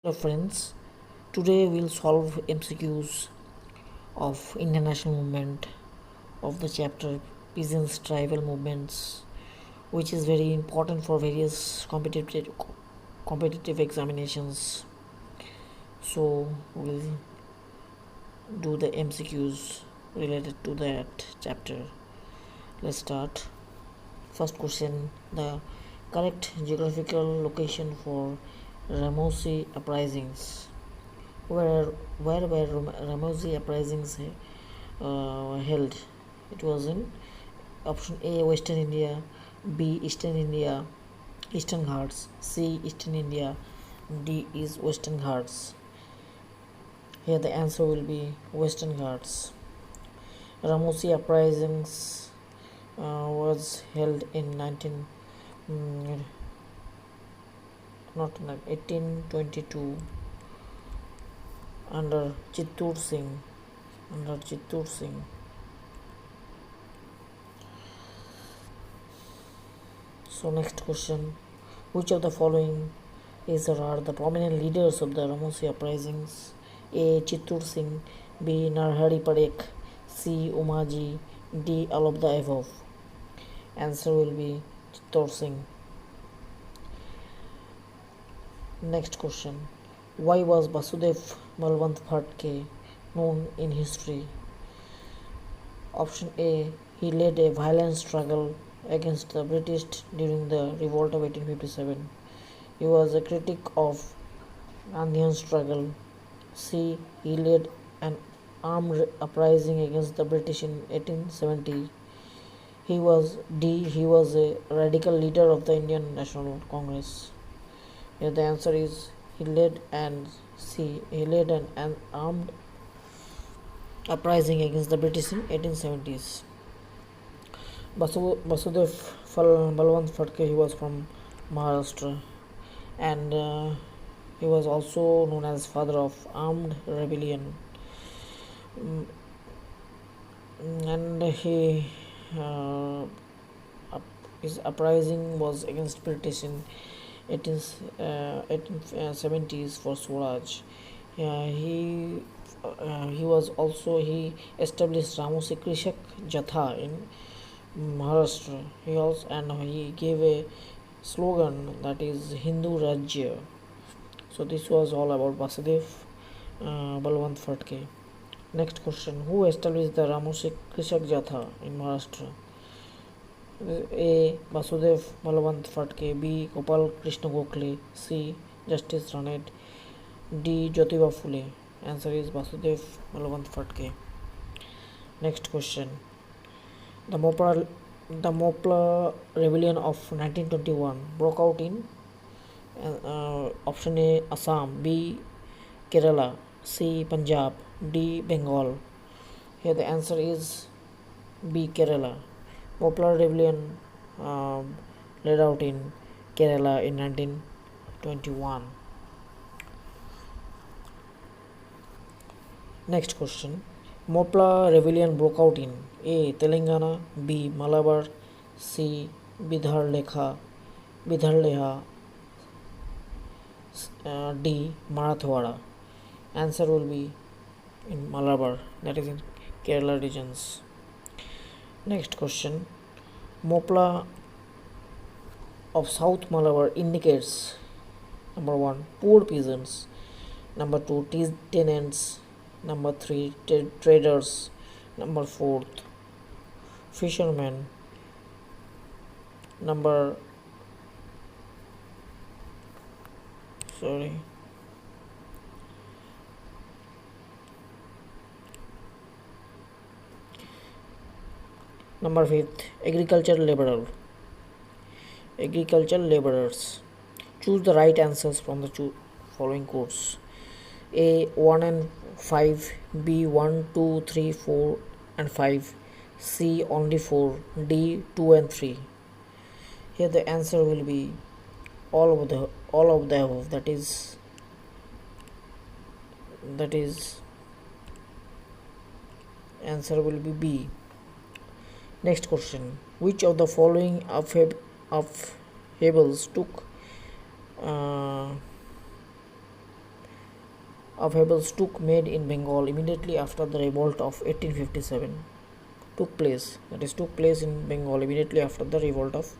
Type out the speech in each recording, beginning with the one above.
Hello friends, today we'll solve MCQs of international movement of the chapter peasants tribal movements, which is very important for various competitive examinations. So we'll do the MCQs related to that chapter. Let's start. First question: the correct geographical location for Ramosi uprisings. Where were Ramosi uprisings held? It was in option A Western India, B Eastern India, Eastern Ghats, C Eastern India, D is Western Ghats. Here the answer will be Western Ghats. Ramosi uprisings was held in 1822 under Chittur Singh. So next question: which of the following are the prominent leaders of the Ramosi uprisings? A. Chittur Singh, B. Narhari Parikh, C. Umaji, D. All of the above. Answer will be Chittur Singh. Next question: why was Basudev Malwant Phatke known in history? Option A: he led a violent struggle against the British during the revolt of 1857. He was a critic of Gandhian struggle. C. he led an armed uprising against the British in 1870. He was a radical leader of the Indian National Congress. Here the answer is he led an armed uprising against the British in 1870s. Basudev Balwant Phatke, he was from Maharashtra, and he was also known as father of armed rebellion. And his uprising was against British in 1870s for Swaraj. He established Ramosi Krishak Jatha in Maharashtra. He gave a slogan that is Hindu Rajya. So this was all about Basudev Balwant Phatke. Next question: who established the Ramosi Krishak Jatha in Maharashtra? A. Basudev Balwant Phatke, B. Gopal Krishna Gokhale, C. Justice Ranet, D. Jyotiba Phule. Answer is Basudev Balwant Phatke. Next question: the Mopla rebellion of 1921 broke out in option A Assam, B Kerala, C Punjab, D Bengal. Here the answer is B Kerala. Mopla rebellion led out in Kerala in 1921. Next question: Mopla rebellion broke out in A. Telangana, B. Malabar, C. Bidharleha, D. Marathwada. Answer will be in Malabar, that is in Kerala regions. Next question: Mopla of South Malabar indicates number 1 poor peasants, number 2 tenants, number 3 traders, number 4 fishermen, number 5 agricultural laborers. Choose the right answers from the following quotes. A 1 and 5, B 1, 2, 3, 4 and 5, C only 4, D 2 and 3. Here the answer will be all of the above, that is answer will be B. Next question: which of the following upheavals took of fables took made in Bengal immediately after the revolt of 1857 took place. That is, took place in Bengal immediately after the revolt of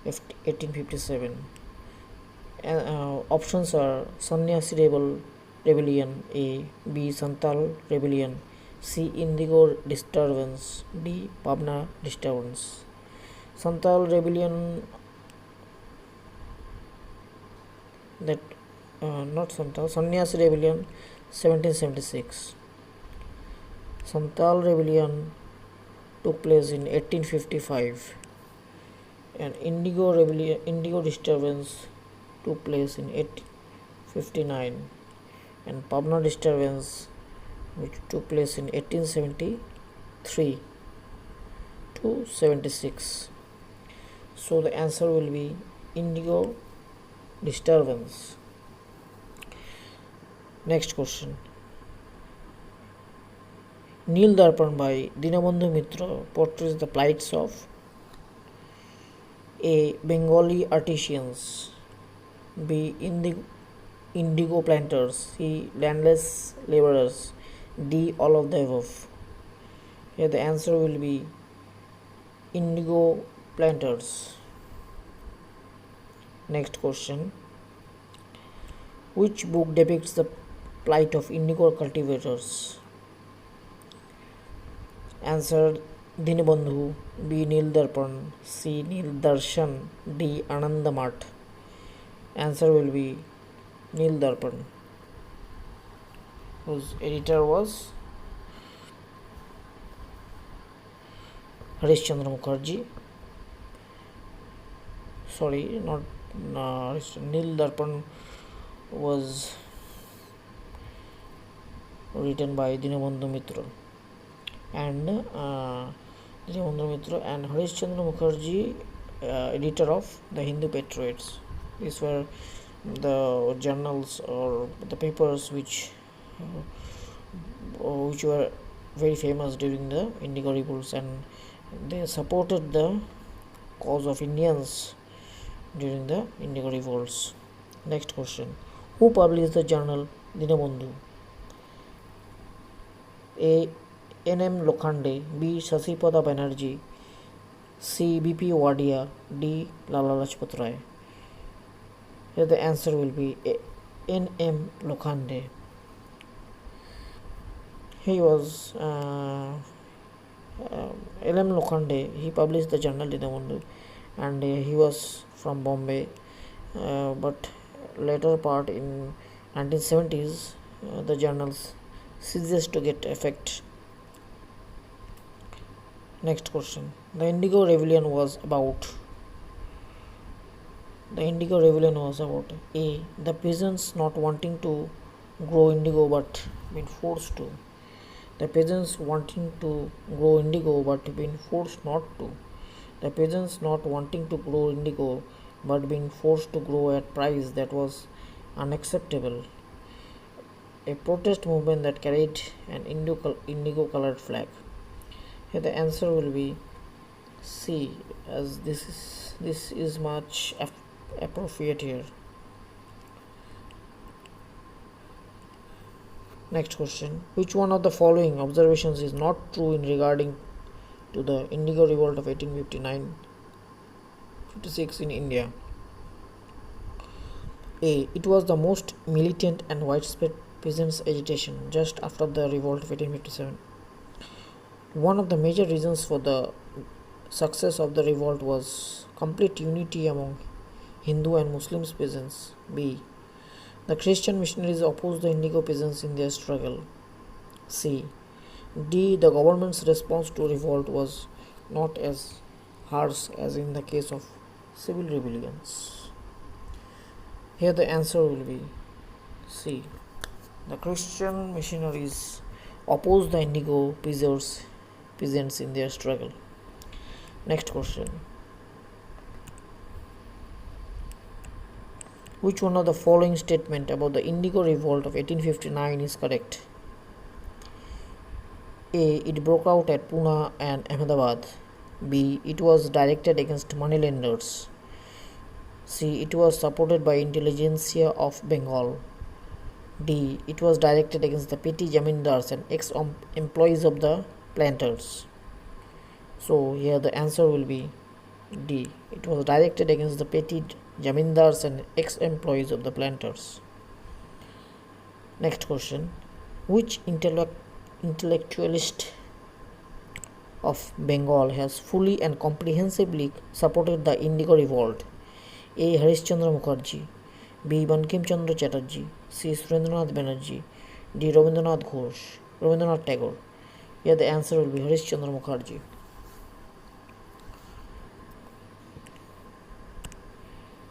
1857. Options are Sannyasi Rebellion, A, B, Santal Rebellion, C, Indigo Disturbance, D, Pabna Disturbance. Santal Rebellion, that not Santal, Sannyasi Rebellion 1776. Santal Rebellion took place in 1855, and Indigo Disturbance took place in 1859, and Pabna Disturbance, which took place in 1873 to 76. So the answer will be Indigo Disturbance. Next question. Nil Darpan by Dinabandhu Mitra portrays the plights of A. Bengali artisans, B. Indigo planters, C. landless laborers, D. all of the above. Here the answer will be indigo planters. Next question. Which book depicts the plight of indigo cultivators? Answer Dinabandhu, B. Nil Darpan, C. Nil Darshan, D. Anandamat. Answer will be Nil Darpan, whose editor was Harish Chandra Mukherjee. Sorry, not Nil Darpan was written by Dinabandhu Mitra and Harish Chandra Mukherjee, editor of the Hindu Patriots. These were the journals or the papers which were very famous during the Indigo revolts, and they supported the cause of Indians during the Indigo revolts. Next question. Who published the journal Dinabandhu? A. N.M. Lokhande, B. Shasipada Banerjee, C. B.P. Wadia, D. Lala Lajpat Rai. Here the answer will be N.M. Lokhande. He was L.M. Lokhande. He published the journal Dinabandhu, and he was from Bombay, but later part in 1970s the journals ceases to get effect. Next question. The Indigo Rebellion was about A. The peasants not wanting to grow indigo but being forced to. The peasants wanting to grow indigo but being forced not to. The peasants not wanting to grow indigo but being forced to grow at price that was unacceptable. A protest movement that carried an indigo colored flag. Here the answer will be C, as this is much appropriate here. Next question. Which one of the following observations is not true in regarding to the Indigo Revolt of 1859-56 in India? A. It was the most militant and widespread peasants' agitation just after the revolt of 1857. One of the major reasons for the success of the revolt was complete unity among Hindu and Muslim peasants. B. The Christian missionaries opposed the indigo peasants in their struggle. C. D. The government's response to revolt was not as harsh as in the case of civil rebellions. Here the answer will be C. The Christian missionaries opposed the indigo peasants in their struggle. Next question. Which one of the following statement about the Indigo Revolt of 1859 is correct? A. It broke out at Pune and Ahmedabad. B. It was directed against moneylenders. C. It was supported by intelligentsia of Bengal. D. It was directed against the petty jamindars and ex-employees of the planters. So here the answer will be D. It was directed against the petty jamindars and ex-employees of the planters. Next question. Which intellectualist of Bengal has fully and comprehensively supported the Indigo Revolt? A. Harishchandra Mukherjee, B. Bankim Chandra Chatterjee, C. Surendranath Banerjee, D. Rabindranath Tagore. Here the answer will be Harishchandra Mukherjee.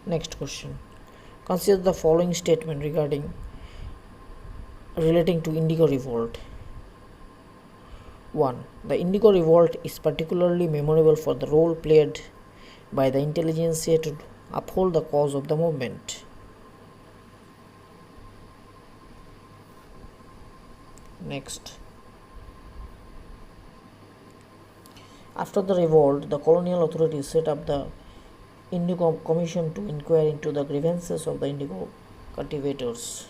Next question. Consider the following statement relating to Indigo Revolt. 1. The Indigo Revolt is particularly memorable for the role played by the intelligentsia to uphold the cause of the movement. Next. After the revolt, the colonial authorities set up the Indigo Commission to inquire into the grievances of the indigo cultivators.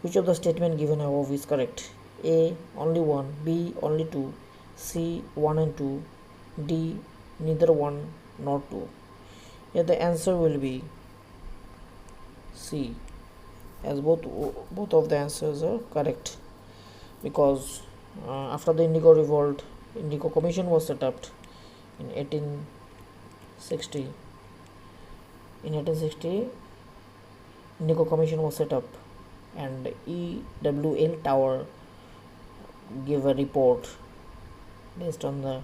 Which of the statements given above is correct? A. Only 1, B. Only 2, C. 1 and 2, D. Neither 1 nor 2. Here the answer will be C, as both of the answers are correct, because after the Indigo Revolt, Indigo Commission was set up in 1860. In 1860, Indigo Commission was set up, and E.W.L. Tower gave a report based on the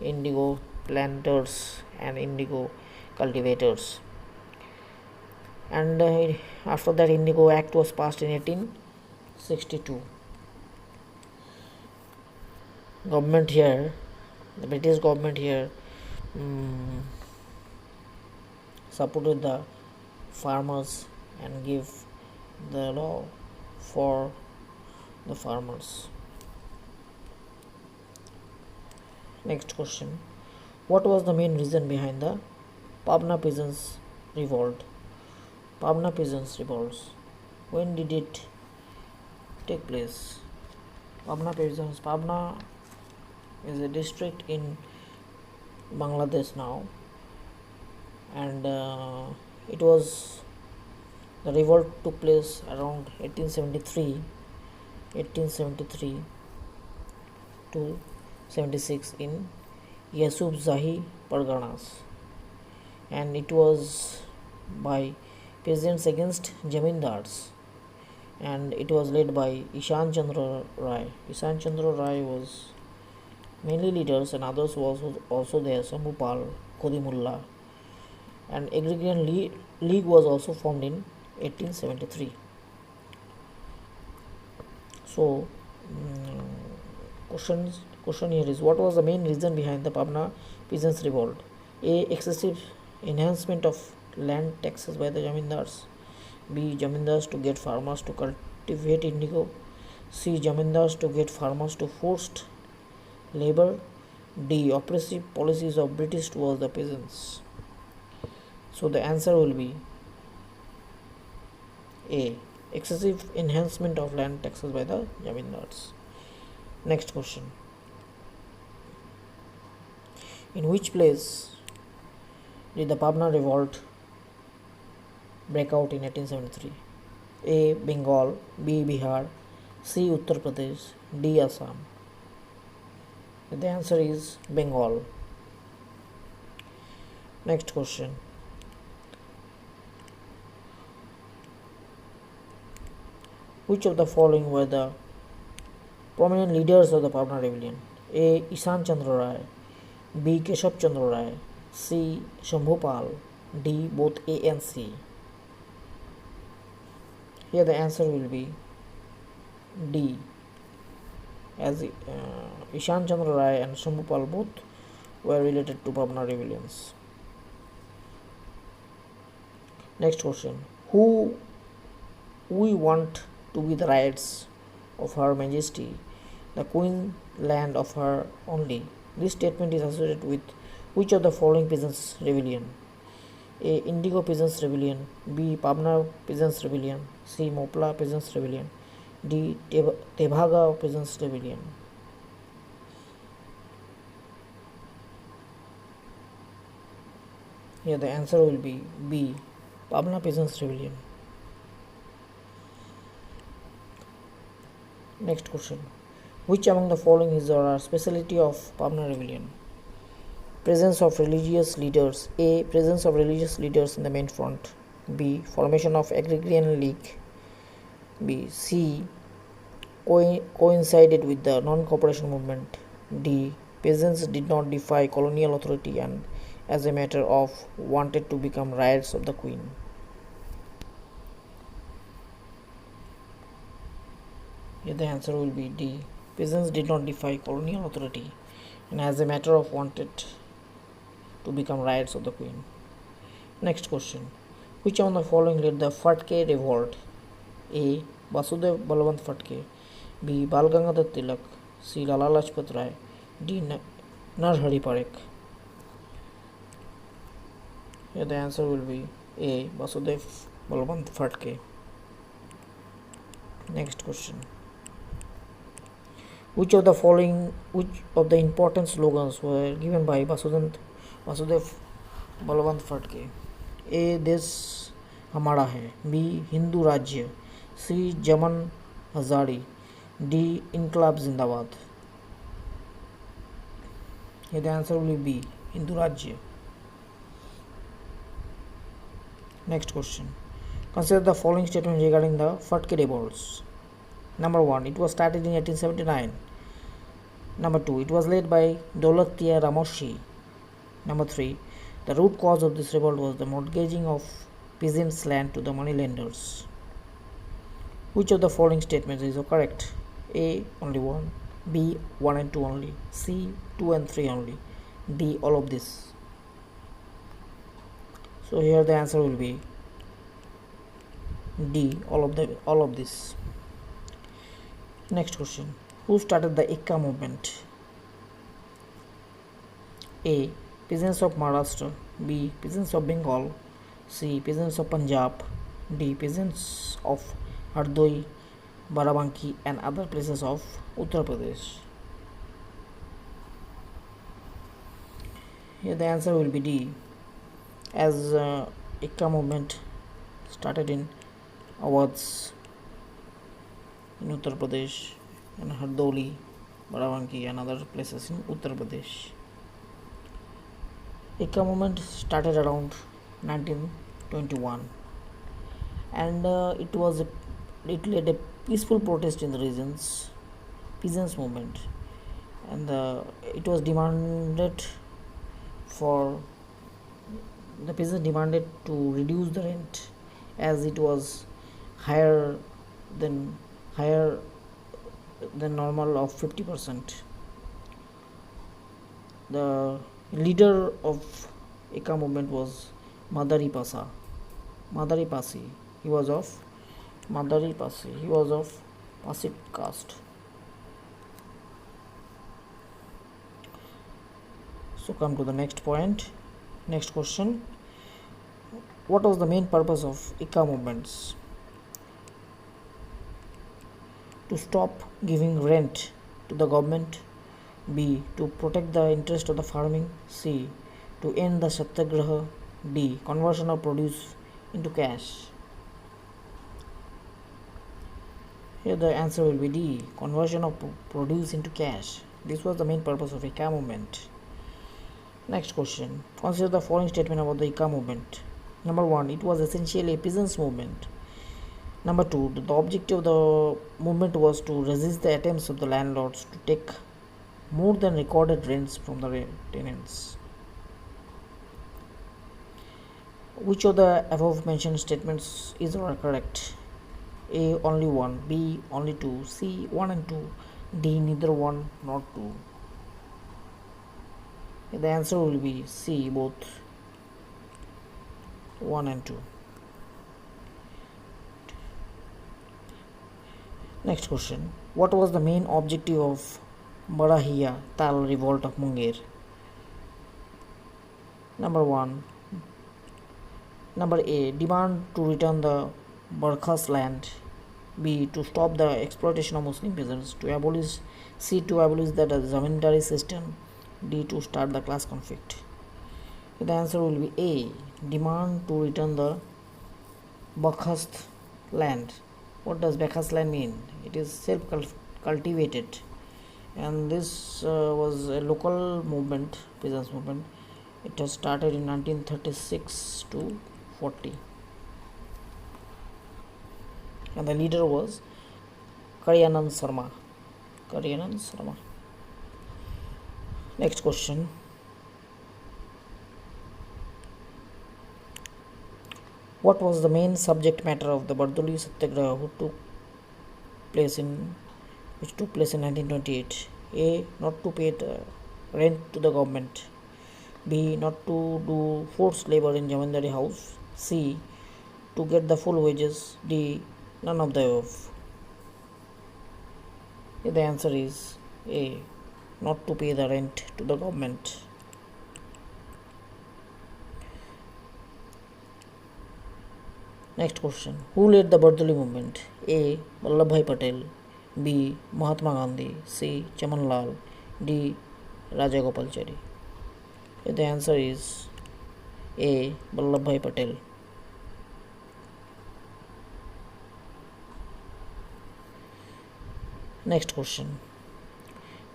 indigo planters and indigo cultivators. And after that, Indigo Act was passed in 1862. Government here, the British government here, supported the farmers and gave the law for the farmers. Next question. What was the main reason behind the Pabna peasants revolt? Pabna peasants revolts. When did it take place? Pabna is a district in Bangladesh now, and the revolt took place around 1873 to 76 in Yusufzai Parganas, and it was by peasants against jamindars, and it was led by Ishan Chandra Rai. Ishan Chandra Rai was mainly leaders, and others was also there, Sambhupal, Khodimullah, and agrarian league was also formed in 1873. So question here is, what was the main reason behind the Pabna peasants revolt? A. Excessive enhancement of land taxes by the jamindars. B. Jamindars to get farmers to cultivate indigo. C. Jamindars to get farmers to forced labor. D. Oppressive policies of British towards the peasants. So the answer will be A. Excessive enhancement of land taxes by the jamindars. Next question. In which place did the Pabna revolt break out in 1873? A. Bengal, B. Bihar, C. Uttar Pradesh, D. Assam. The answer is Bengal. Next question. Which of the following were the prominent leaders of the Pabna rebellion? A. Ishan Chandra Rai, B. Keshav Chandra Rai, C. Shambhupal, D. both A and C. Here the answer will be D, as Ishan Chandra Rai and Shambhupal both were related to Pabna rebellions. Next question. Who we want to be the rights of Her Majesty, the Queen land of her only? This statement is associated with which of the following peasants rebellion? A. Indigo Peasants Rebellion. B. Pabna Peasants Rebellion. C. Mopla Peasants Rebellion. D. Tebaga Peasants Rebellion. Here the answer will be B. Pabna Peasants Rebellion. Next question. Which among the following is our specialty of Pabna Rebellion? Presence of religious leaders. A. Presence of religious leaders in the main front. B. Formation of agrarian league. B. C. Coincided with the non-cooperation movement. D. Peasants did not defy colonial authority and as a matter of wanted to become riots of the Queen. Here the answer will be D. Peasants did not defy colonial authority and as a matter of wanted to become riots of the Queen. Next question. Which of the following led the Fatke revolt? A. Vasudev Balwant Fatke. B. Bal Gangadhar Tilak. C. Lala Lajpat Rai. D. Narhari Parekh. Here the answer will be A. Vasudev Balwant Fatke. Next question. Which of the important slogans were given by Vasudev Balwant Fatke? A. Desh Hamara Hai. B. Hindu Rajya. C. Jaman Hazari. D. Inqilab Zindabad. Here the answer will be B. Hindu Rajya. Next question. Consider the following statement regarding the Fatke revolts. Number 1. It was started in 1879. Number 2. It was led by Daulatia Ramoshi. Number 3. The root cause of this revolt was the mortgaging of peasants' land to the moneylenders. Which of the following statements is correct? A. Only 1. B. 1 and 2 only. C. 2 and 3 only. D. All of this. So here the answer will be D. All of this. Next question. Who started the Ikka movement? A. Peasants of Maharashtra. B. Peasants of Bengal. C. Peasants of Punjab. D. Peasants of Hardoi, Barabanki and other places of Uttar Pradesh. Here the answer will be D, as Ikka movement started in Awadh in Uttar Pradesh and Hardoi, Barabanki and other places in Uttar Pradesh. Ikka movement started around 1921 and it led a peaceful protest in the regions, peasants movement, and it was demanded for the peasants demanded to reduce the rent as it was higher than normal of 50%. The leader of Ikka movement was Madari Pasi. He was of Pasit caste. So come to the next point. Next question. What was the main purpose of Ikka movements? To stop giving rent to the government. B. To protect the interest of the farming. C. To end the satyagraha. D. Conversion of produce into cash. Here the answer will be D. Conversion of produce into cash. This was the main purpose of Ikka movement. Next question. Consider the following statement about the Ikka movement. Number 1. It was essentially a peasants movement. Number 2. The objective of the movement was to resist the attempts of the landlords to take more than recorded rents from the tenants. Which of the above mentioned statements is correct? A. Only 1. B. Only 2. C. 1 and 2. D. Neither 1 nor 2. The answer will be C. Both 1 and 2. Next question. What was the main objective of Barahiya Tal revolt of Munger? Number 1. Number A. Demand to return the Barkhas land. B. To stop the exploitation of Muslim peasants. To abolish C. To abolish the zamindari system. D. To start the class conflict. The answer will be A. Demand to return the Bakhast land. What does Bakhast land mean? It is self-cultivated, and this was a local movement, peasants movement. It has started in 1936 to 40, and the leader was Karyanand Sharma. Next question. What was the main subject matter of the Bardoli Satyagraha which took place in 1928? A. Not to pay the rent to the government. B. Not to do forced labor in Jamindari house. C. To get the full wages. D. None of the above. The answer is A. Not to pay the rent to the government. Next question. Who led the Bardoli movement? A. Vallabhbhai Patel. B. Mahatma Gandhi. C. Chaman Lal. D. Rajagopalachari. The answer is A. Vallabhbhai Patel. Next question.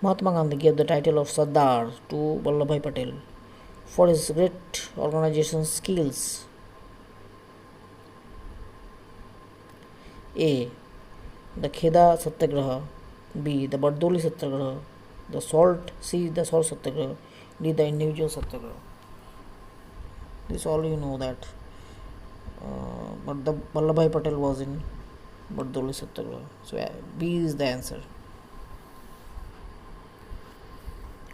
Mahatma Gandhi gave the title of Sardar to Vallabhbhai Patel for his great organization skills. A. The Kheda Satyagraha. B. The Bardoli Satyagraha. C. The salt Satyagraha. D. The individual Satyagraha. This all you know that. But the Vallabhbhai Patel was in Bardoli Satyagraha. So B is the answer.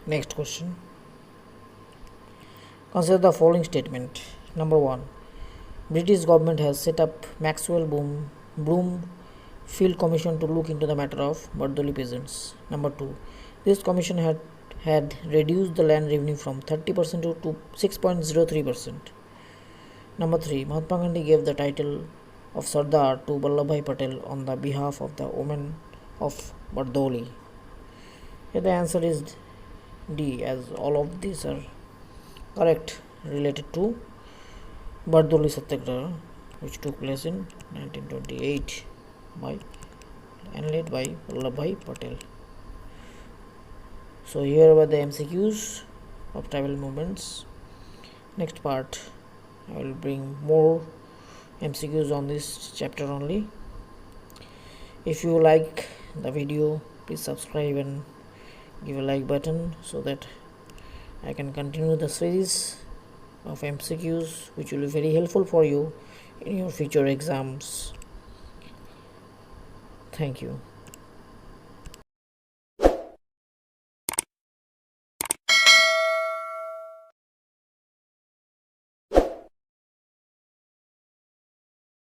Next question. Consider the following statement. Number 1. British government has set up Maxwell Bloom Field Commission to look into the matter of Bardoli peasants. Number 2. This commission had reduced the land revenue from 30% to 6.03%. Number 3. Mahatma Gandhi gave the title of Sardar to Vallabhbhai Patel on the behalf of the women of Bardoli. Here the answer is D, as all of these are correct related to Bardoli Satyagraha, which took place in 1928 and led by Vallabhbhai Patel. So here were the MCQs of tribal movements. Next part I will bring more MCQs on this chapter only. If you like the video, please subscribe and give a like button so that I can continue the series of MCQs, which will be very helpful for you in your future exams. Thank you.